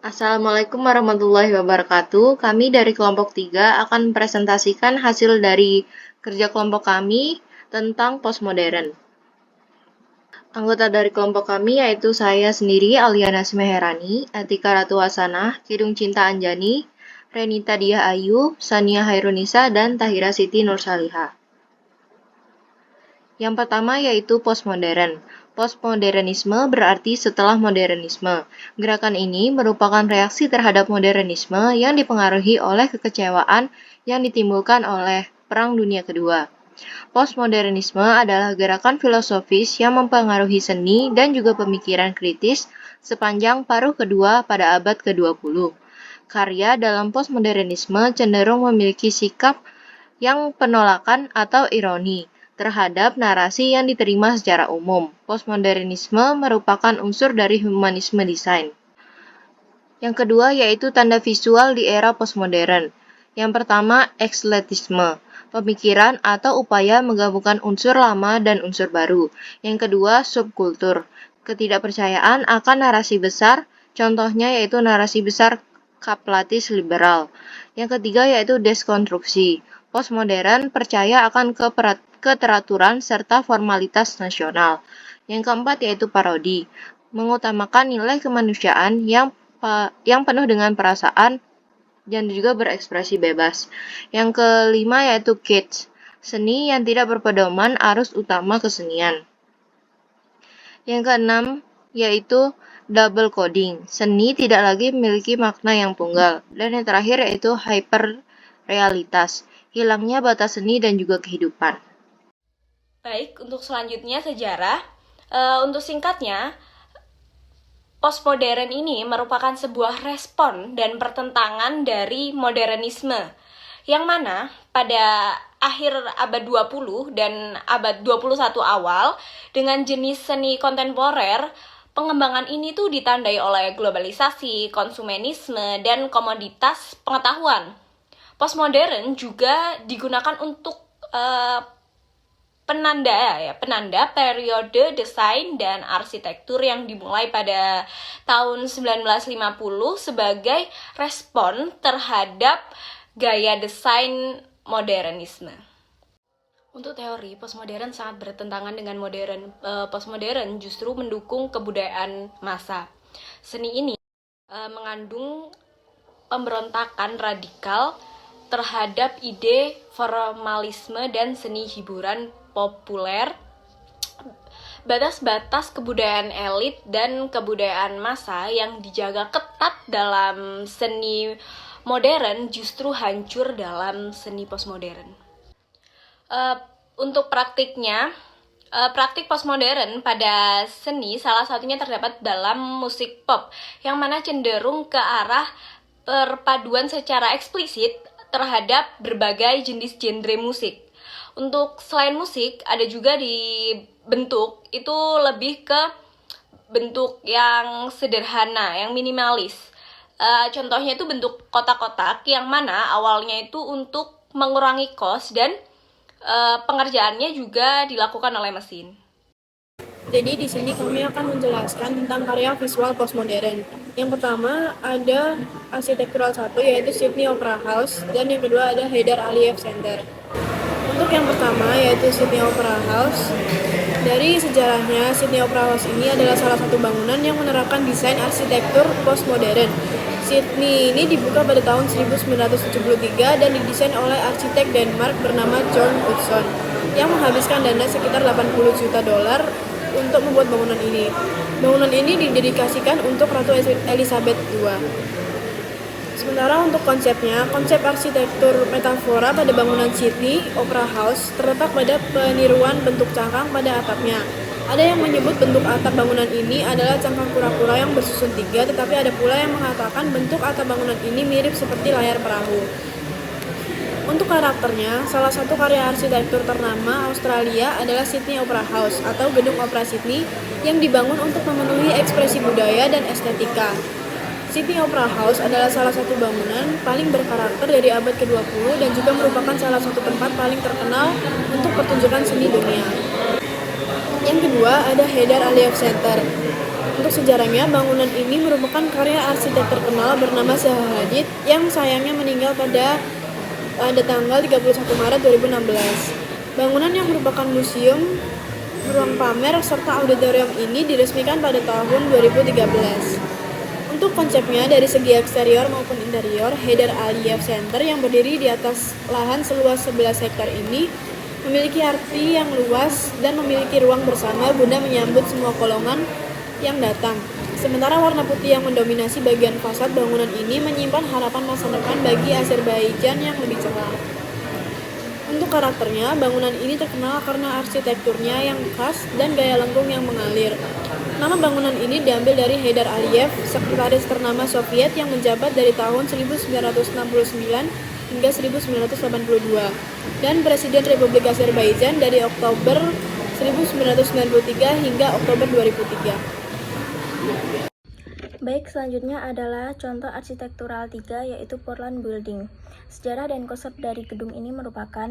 Assalamualaikum warahmatullahi wabarakatuh. Kami dari kelompok 3 akan mempresentasikan hasil dari kerja kelompok kami tentang postmodern. Anggota dari kelompok kami yaitu saya sendiri, Aliana Smeherani, Atika Ratu Hasanah, Kidung Cinta Anjani, Renita Diah Ayu, Sania Hairunisa, dan Tahira Siti Nursalihah. Yang pertama yaitu postmodern. Postmodernisme berarti setelah modernisme. Gerakan ini merupakan reaksi terhadap modernisme yang dipengaruhi oleh kekecewaan yang ditimbulkan oleh Perang Dunia Kedua. Postmodernisme adalah gerakan filosofis yang mempengaruhi seni dan juga pemikiran kritis sepanjang paruh kedua pada abad ke-20. Karya dalam postmodernisme cenderung memiliki sikap yang penolakan atau ironi terhadap narasi yang diterima secara umum. Postmodernisme merupakan unsur dari humanisme desain. Yang kedua yaitu tanda visual di era postmodern. Yang pertama, ekletisme, pemikiran atau upaya menggabungkan unsur lama dan unsur baru. Yang kedua, subkultur, ketidakpercayaan akan narasi besar, contohnya yaitu narasi besar kaplatis liberal. Yang ketiga yaitu deskonstruksi. Postmodern percaya akan keteraturan serta formalitas nasional. Yang keempat yaitu parodi, mengutamakan nilai kemanusiaan yang penuh dengan perasaan dan juga berekspresi bebas. Yang kelima yaitu kitsch, seni yang tidak berpedoman arus utama kesenian. Yang keenam yaitu double coding, seni tidak lagi memiliki makna yang tunggal. Dan yang terakhir yaitu hyperrealitas, hilangnya batas seni dan juga kehidupan. Baik, untuk selanjutnya sejarah. Untuk singkatnya, postmodern ini merupakan sebuah respon dan pertentangan dari modernisme, yang mana pada akhir abad 20 dan abad 21 awal, dengan jenis seni kontemporer, pengembangan ini tuh ditandai oleh globalisasi, konsumenisme, dan komoditas pengetahuan. Postmodern juga digunakan untuk penanda periode desain dan arsitektur yang dimulai pada tahun 1950 sebagai respon terhadap gaya desain modernisme. Untuk teori, postmodern sangat bertentangan dengan modern. Postmodern justru mendukung kebudayaan massa. Seni ini mengandung pemberontakan radikal terhadap ide formalisme dan seni hiburan populer, batas-batas kebudayaan elit dan kebudayaan massa yang dijaga ketat dalam seni modern justru hancur dalam seni postmodern. Untuk praktiknya, praktik postmodern pada seni salah satunya terdapat dalam musik pop, yang mana cenderung ke arah perpaduan secara eksplisit terhadap berbagai jenis genre musik. Untuk selain musik, ada juga di bentuk itu lebih ke bentuk yang sederhana, yang minimalis. Contohnya itu bentuk kotak-kotak yang mana awalnya itu untuk mengurangi kos dan pengerjaannya juga dilakukan oleh mesin. Jadi di sini kami akan menjelaskan tentang karya visual postmodern. Yang pertama ada arsitektural 1 yaitu Sydney Opera House, dan yang kedua ada Heydar Aliyev Center. Untuk yang pertama yaitu Sydney Opera House. Dari sejarahnya, Sydney Opera House ini adalah salah satu bangunan yang menerapkan desain arsitektur postmodern. Sydney ini dibuka pada tahun 1973 dan didesain oleh arsitek Denmark bernama John Utzon yang menghabiskan dana sekitar 80 juta dolar untuk membuat bangunan ini. Bangunan ini didedikasikan untuk Ratu Elizabeth II. Sementara untuk konsepnya, konsep arsitektur metafora pada bangunan Sydney Opera House terletak pada peniruan bentuk cangkang pada atapnya. Ada yang menyebut bentuk atap bangunan ini adalah cangkang kura-kura yang bersusun 3, tetapi ada pula yang mengatakan bentuk atap bangunan ini mirip seperti layar perahu. Untuk karakternya, salah satu karya arsitektur ternama Australia adalah Sydney Opera House atau Gedung Opera Sydney yang dibangun untuk memenuhi ekspresi budaya dan estetika. Sydney Opera House adalah salah satu bangunan paling berkarakter dari abad ke-20 dan juga merupakan salah satu tempat paling terkenal untuk pertunjukan seni dunia. Yang kedua ada Heydar Aliyev Center. Untuk sejarahnya, bangunan ini merupakan karya arsitek terkenal bernama Zaha Hadid yang sayangnya meninggal pada tanggal 31 Maret 2016. Bangunan yang merupakan museum, ruang pamer, serta auditorium ini diresmikan pada tahun 2013. Untuk konsepnya, dari segi eksterior maupun interior, Haidar Aliyev Center yang berdiri di atas lahan seluas 11 hektar ini memiliki arti yang luas dan memiliki ruang bersama guna menyambut semua golongan yang datang. Sementara warna putih yang mendominasi bagian fasad bangunan ini menyimpan harapan masa depan bagi Azerbaijan yang lebih cerah. Untuk karakternya, bangunan ini terkenal karena arsitekturnya yang khas dan gaya lengkung yang mengalir. Nama bangunan ini diambil dari Haidar Aliyev, sekretaris ternama Soviet yang menjabat dari tahun 1969 hingga 1982, dan Presiden Republik Azerbaijan dari Oktober 1993 hingga Oktober 2003. Baik, selanjutnya adalah contoh arsitektural 3, yaitu Portland Building. Sejarah dan konsep dari gedung ini merupakan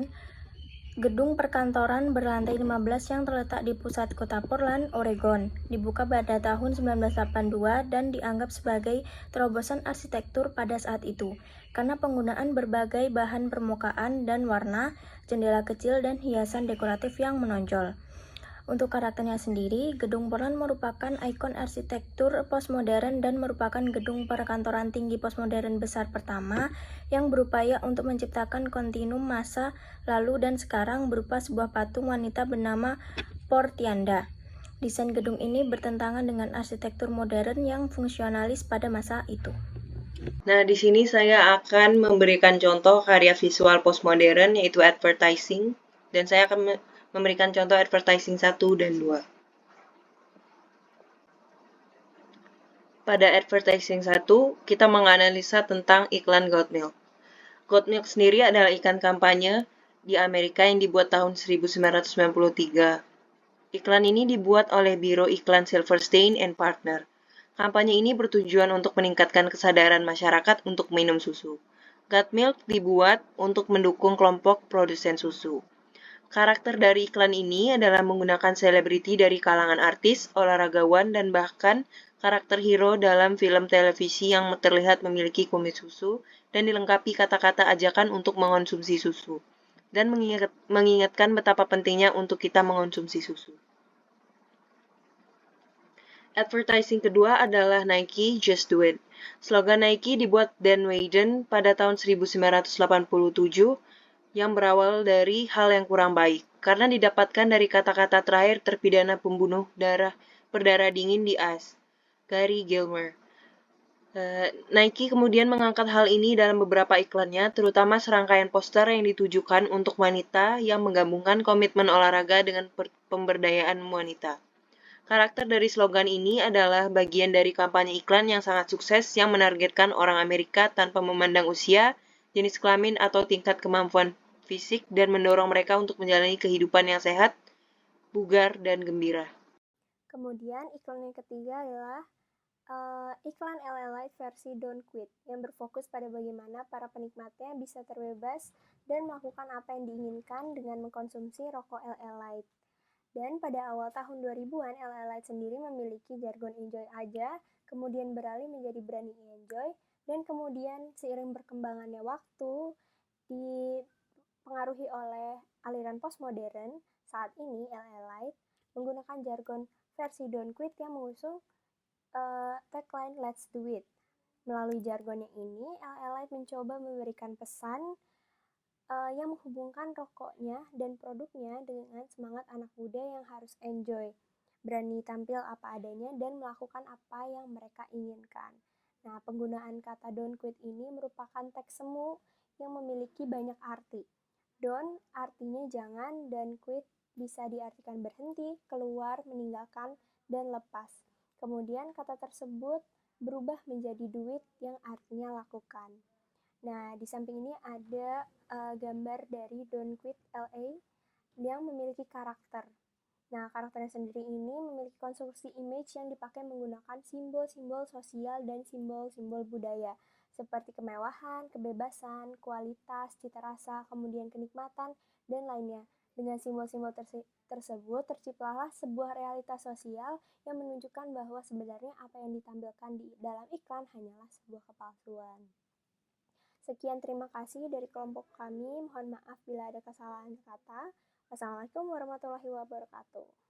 gedung perkantoran berlantai 15 yang terletak di pusat kota Portland, Oregon. Dibuka pada tahun 1982 dan dianggap sebagai terobosan arsitektur pada saat itu, karena penggunaan berbagai bahan permukaan dan warna, jendela kecil, dan hiasan dekoratif yang menonjol. Untuk karakternya sendiri, gedung Portland merupakan ikon arsitektur postmodern dan merupakan gedung perkantoran tinggi postmodern besar pertama yang berupaya untuk menciptakan kontinum masa lalu dan sekarang berupa sebuah patung wanita bernama Portianda. Desain gedung ini bertentangan dengan arsitektur modern yang fungsionalis pada masa itu. Nah, di sini saya akan memberikan contoh karya visual postmodern yaitu advertising, dan saya akan memberikan contoh advertising 1 dan 2. Pada advertising 1, kita menganalisa tentang iklan Goat Milk. Goat Milk sendiri adalah iklan kampanye di Amerika yang dibuat tahun 1993. Iklan ini dibuat oleh Biro Iklan Silverstein and Partner. Kampanye ini bertujuan untuk meningkatkan kesadaran masyarakat untuk minum susu. Goat Milk dibuat untuk mendukung kelompok produsen susu. Karakter dari iklan ini adalah menggunakan selebriti dari kalangan artis, olahragawan, dan bahkan karakter hero dalam film televisi yang terlihat memiliki kumis susu dan dilengkapi kata-kata ajakan untuk mengonsumsi susu, dan mengingatkan betapa pentingnya untuk kita mengonsumsi susu. Advertising kedua adalah Nike Just Do It. Slogan Nike dibuat Dan Wayden pada tahun 1987 yang berawal dari hal yang kurang baik, karena didapatkan dari kata-kata terakhir terpidana pembunuh berdarah dingin di AS, Gary Gilmore. Nike kemudian mengangkat hal ini dalam beberapa iklannya, terutama serangkaian poster yang ditujukan untuk wanita yang menggabungkan komitmen olahraga dengan pemberdayaan wanita. Karakter dari slogan ini adalah bagian dari kampanye iklan yang sangat sukses yang menargetkan orang Amerika tanpa memandang usia, jenis kelamin, atau tingkat kemampuan fisik dan mendorong mereka untuk menjalani kehidupan yang sehat, bugar, dan gembira. Kemudian iklan yang ketiga adalah iklan LA Light versi Don't Quit yang berfokus pada bagaimana para penikmatnya bisa terbebas dan melakukan apa yang diinginkan dengan mengkonsumsi rokok LA Light. Dan pada awal tahun 2000-an, LA Light sendiri memiliki jargon enjoy aja, kemudian beralih menjadi berani enjoy, dan kemudian seiring berkembangannya waktu, dipengaruhi oleh aliran postmodern, saat ini LA Light menggunakan jargon versi Don't Quit yang mengusung tagline Let's Do It. Melalui jargonnya ini, LA Light mencoba memberikan pesan yang menghubungkan rokoknya dan produknya dengan semangat anak muda yang harus enjoy, berani tampil apa adanya, dan melakukan apa yang mereka inginkan. Nah, penggunaan kata don't quit ini merupakan teks semu yang memiliki banyak arti. Don't artinya jangan, dan quit bisa diartikan berhenti, keluar, meninggalkan, dan lepas. Kemudian kata tersebut berubah menjadi do it yang artinya lakukan. Nah, di samping ini ada gambar dari Don't Quit LA yang memiliki karakter. Nah, karakternya sendiri ini memiliki konstruksi image yang dipakai menggunakan simbol-simbol sosial dan simbol-simbol budaya, seperti kemewahan, kebebasan, kualitas, cita rasa, kemudian kenikmatan, dan lainnya. Dengan simbol-simbol tersebut terciptalah sebuah realitas sosial yang menunjukkan bahwa sebenarnya apa yang ditampilkan di dalam iklan hanyalah sebuah kepalsuan. Sekian, terima kasih dari kelompok kami. Mohon maaf bila ada kesalahan kata. Wassalamualaikum warahmatullahi wabarakatuh.